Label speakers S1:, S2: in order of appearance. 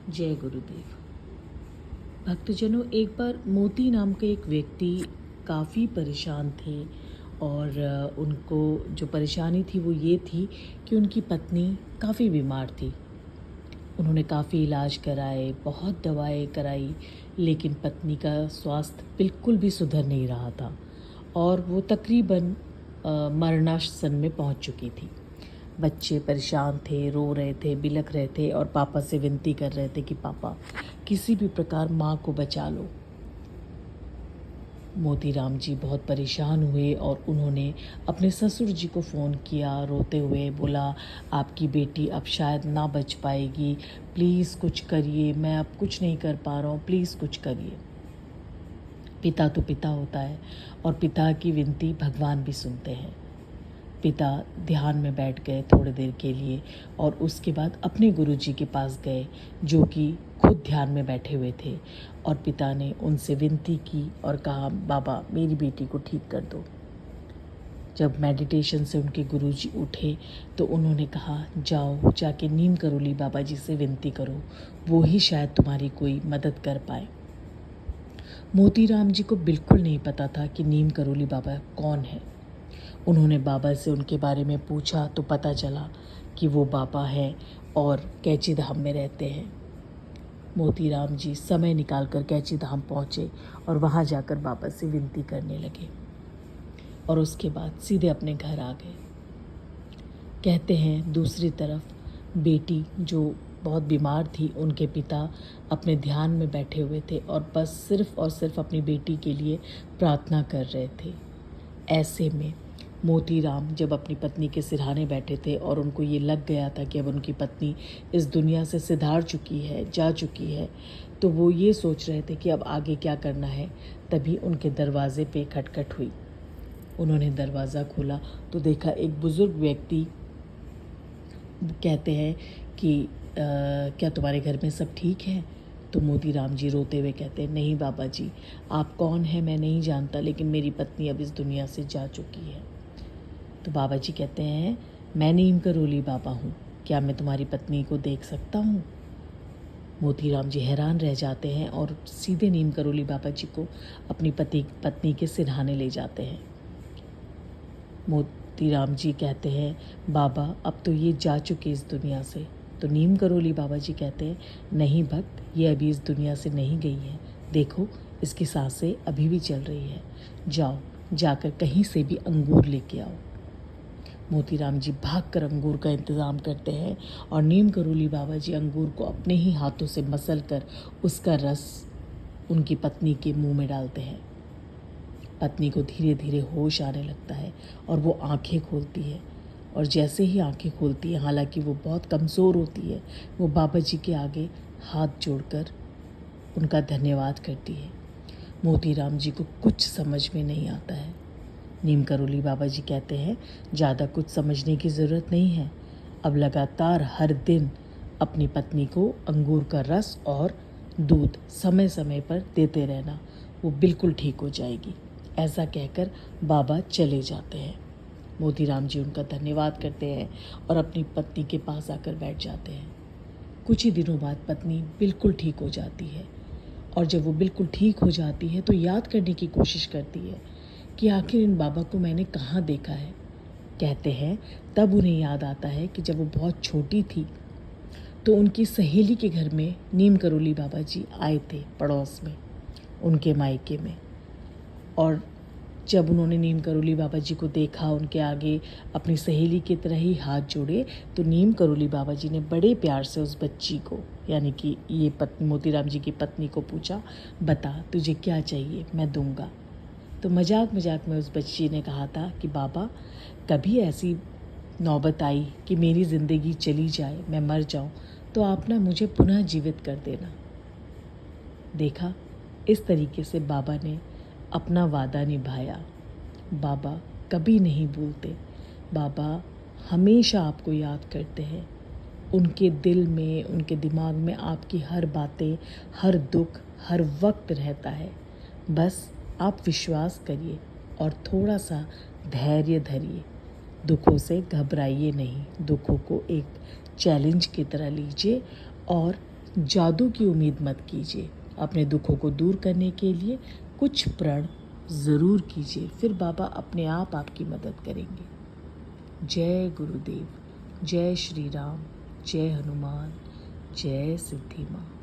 S1: जय गुरुदेव। भक्तजनों, एक बार मोती नाम के एक व्यक्ति काफ़ी परेशान थे और उनको जो परेशानी थी वो ये थी कि उनकी पत्नी काफ़ी बीमार थी। उन्होंने काफ़ी इलाज कराए, बहुत दवाएं कराई, लेकिन पत्नी का स्वास्थ्य बिल्कुल भी सुधर नहीं रहा था और वो तकरीबन मरणासन में पहुंच चुकी थी। बच्चे परेशान थे, रो रहे थे, बिलख रहे थे और पापा से विनती कर रहे थे कि पापा किसी भी प्रकार माँ को बचा लो। मोतीराम जी बहुत परेशान हुए और उन्होंने अपने ससुर जी को फ़ोन किया, रोते हुए बोला, आपकी बेटी अब शायद ना बच पाएगी, प्लीज़ कुछ करिए, मैं अब कुछ नहीं कर पा रहा हूँ, प्लीज़ कुछ करिए। पिता तो पिता होता है और पिता की विनती भगवान भी सुनते हैं। पिता ध्यान में बैठ गए थोड़ी देर के लिए और उसके बाद अपने गुरुजी के पास गए, जो कि खुद ध्यान में बैठे हुए थे, और पिता ने उनसे विनती की और कहा, बाबा मेरी बेटी को ठीक कर दो। जब मेडिटेशन से उनके गुरुजी उठे तो उन्होंने कहा, जाओ जाके नीम करोली बाबा जी से विनती करो, वो ही शायद तुम्हारी कोई मदद कर पाए। मोतीराम जी को बिल्कुल नहीं पता था कि नीम करोली बाबा कौन है। उन्होंने बाबा से उनके बारे में पूछा तो पता चला कि वो बाबा हैं और कैची धाम में रहते हैं। मोतीराम जी समय निकालकर कैची धाम पहुँचे और वहाँ जाकर बाबा से विनती करने लगे और उसके बाद सीधे अपने घर आ गए। कहते हैं दूसरी तरफ बेटी जो बहुत बीमार थी, उनके पिता अपने ध्यान में बैठे हुए थे और बस सिर्फ और सिर्फ अपनी बेटी के लिए प्रार्थना कर रहे थे। ऐसे में मोतीराम जब अपनी पत्नी के सिरहाने बैठे थे और उनको ये लग गया था कि अब उनकी पत्नी इस दुनिया से सिधार चुकी है, जा चुकी है, तो वो ये सोच रहे थे कि अब आगे क्या करना है। तभी उनके दरवाजे पे खटखट हुई। उन्होंने दरवाज़ा खोला तो देखा एक बुज़ुर्ग व्यक्ति कहते हैं कि क्या तुम्हारे घर में सब ठीक है? तो मोतीराम जी रोते हुए कहते हैं, नहीं बाबा जी, आप कौन हैं मैं नहीं जानता, लेकिन मेरी पत्नी अब इस दुनिया से जा चुकी है। तो बाबा जी कहते हैं, मैं नीम करोली बाबा हूँ, क्या मैं तुम्हारी पत्नी को देख सकता हूँ? मोतीराम जी हैरान रह जाते हैं और सीधे नीम करोली बाबा जी को अपनी पत्नी के सिरहाने ले जाते हैं। मोतीराम जी कहते हैं, बाबा अब तो ये जा चुके इस दुनिया से। तो नीम करोली बाबा जी कहते हैं, नहीं भक्त, ये अभी इस दुनिया से नहीं गई है, देखो इसकी सांसें अभी भी चल रही है, जाओ जाकर कहीं से भी अंगूर लेके आओ। मोतीराम जी भागकर अंगूर का इंतज़ाम करते हैं और नीम करोली बाबा जी अंगूर को अपने ही हाथों से मसल कर उसका रस उनकी पत्नी के मुंह में डालते हैं। पत्नी को धीरे धीरे होश आने लगता है और वो आंखें खोलती है, और जैसे ही आंखें खोलती है, हालांकि वो बहुत कमज़ोर होती है, वो बाबा जी के आगे हाथ जोड़कर उनका धन्यवाद करती है। मोतीराम जी को कुछ समझ में नहीं आता है। नीम करोली बाबा जी कहते हैं, ज़्यादा कुछ समझने की ज़रूरत नहीं है, अब लगातार हर दिन अपनी पत्नी को अंगूर का रस और दूध समय समय पर देते रहना, वो बिल्कुल ठीक हो जाएगी। ऐसा कहकर बाबा चले जाते हैं। मोतीराम जी उनका धन्यवाद करते हैं और अपनी पत्नी के पास आकर बैठ जाते हैं। कुछ ही दिनों बाद पत्नी बिल्कुल ठीक हो जाती है और जब वो बिल्कुल ठीक हो जाती है तो याद करने की कोशिश करती है कि आखिर इन बाबा को मैंने कहाँ देखा है। कहते हैं तब उन्हें याद आता है कि जब वो बहुत छोटी थी तो उनकी सहेली के घर में नीम करोली बाबा जी आए थे, पड़ोस में, उनके मायके में। और जब उन्होंने नीम करोली बाबा जी को देखा, उनके आगे अपनी सहेली की तरह ही हाथ जोड़े, तो नीम करोली बाबा जी ने बड़े प्यार से उस बच्ची को, यानी कि ये मोतीराम जी की पत्नी को पूछा, बता तुझे क्या चाहिए, मैं दूंगा। तो मजाक मजाक में उस बच्ची ने कहा था कि बाबा कभी ऐसी नौबत आई कि मेरी ज़िंदगी चली जाए, मैं मर जाऊं, तो आप ना मुझे पुनः जीवित कर देना। देखा, इस तरीके से बाबा ने अपना वादा निभाया। बाबा कभी नहीं भूलते, बाबा हमेशा आपको याद करते हैं। उनके दिल में, उनके दिमाग में आपकी हर बातें, हर दुख हर वक्त रहता है। बस आप विश्वास करिए और थोड़ा सा धैर्य धरिए। दुखों से घबराइए नहीं, दुखों को एक चैलेंज की तरह लीजिए और जादू की उम्मीद मत कीजिए। अपने दुखों को दूर करने के लिए कुछ प्रण ज़रूर कीजिए, फिर बाबा अपने आप आपकी मदद करेंगे। जय गुरुदेव, जय श्री राम, जय हनुमान, जय सिद्धि माँ।